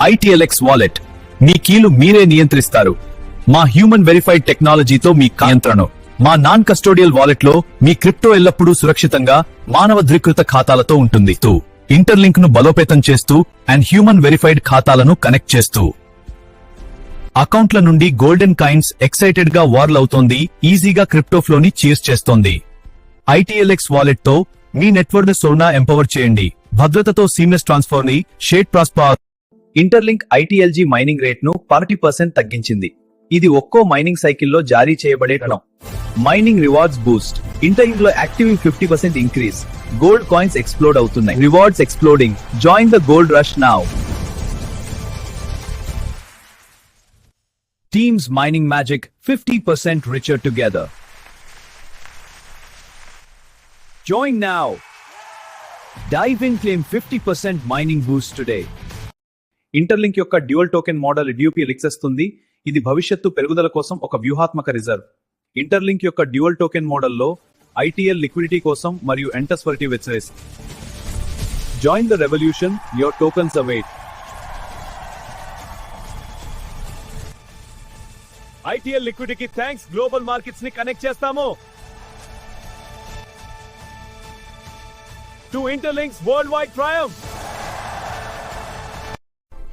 ITLX wallet మీ కీలు మీరే నియంత్రిస్తారు. మా హ్యూమన్ వెరిఫైడ్ టెక్నాలజీతో మీ నియంత్రణ. మా నాన్ కస్టోడియల్ వాలెట్ లో మీ క్రిప్టో ఎల్లప్పుడూ సురక్షితంగా మానవ ధృవీకృత ఖాతాలతో ఉంటుంది. ఇంటర్లింక్ ను బలోపేతం చేస్తూ అండ్ హ్యూమన్ వెరిఫైడ్ ఖాతాలను కనెక్ట్ చేస్తూ అకౌంట్ల నుండి గోల్డెన్ కాయిన్స్ ఎక్సైటెడ్ గా వార్ల్ అవుతోంది. ఈజీగా క్రిప్టో ఫ్లోని చీర్స్ చేస్తోంది. ITLX వాలెట్ తో మీ నెట్వర్క్ సోనా ఎంపవర్ చేయండి. భద్రతతో సీమ్లెస్ ట్రాన్స్ఫర్ ని shade prosper. Interlink ITLG mining rate ను 40% తగ్గించింది. ఇది ఒక్కో మైనింగ్ సైకిల్లో జారీ చేయబడే term. Mining rewards boost. Interlink లో active 50% increase. Gold coins explode అవుతున్నాయి. Rewards exploding. Join the gold rush now. Teams mining magic 50% richer together. Join now. Dive in, claim 50% mining boost today. Interlink యొక్క dual token model DUP-LIX ఇస్తుంది. ఇది భవిష్యత్తు పెరుగుదల కోసం ఒక వ్యూహాత్మక రిజర్వ్. ఇంటర్లింక్ యొక్క డ్యూయల్ టోకెన్ మోడల్లో ITL లిక్విడిటీ కోసం మరియు ఎంటస్వర్టీ విత్. Join the revolution. Your tokens await. ITL లిక్విడిటీకి థ్యాంక్స్. గ్లోబల్ మార్కెట్స్ ని కనెక్ట్ చేస్తాము. To Interlink's world wide triumph.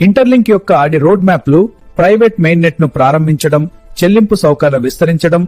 Interlink యొక్క ఆడి రోడ్ మ్యాప్లు ప్రైవేట్ మెయిన్ నెట్ ను ప్రారంభించడం, చెల్లింపు సౌకర్యాలు విస్తరించడం,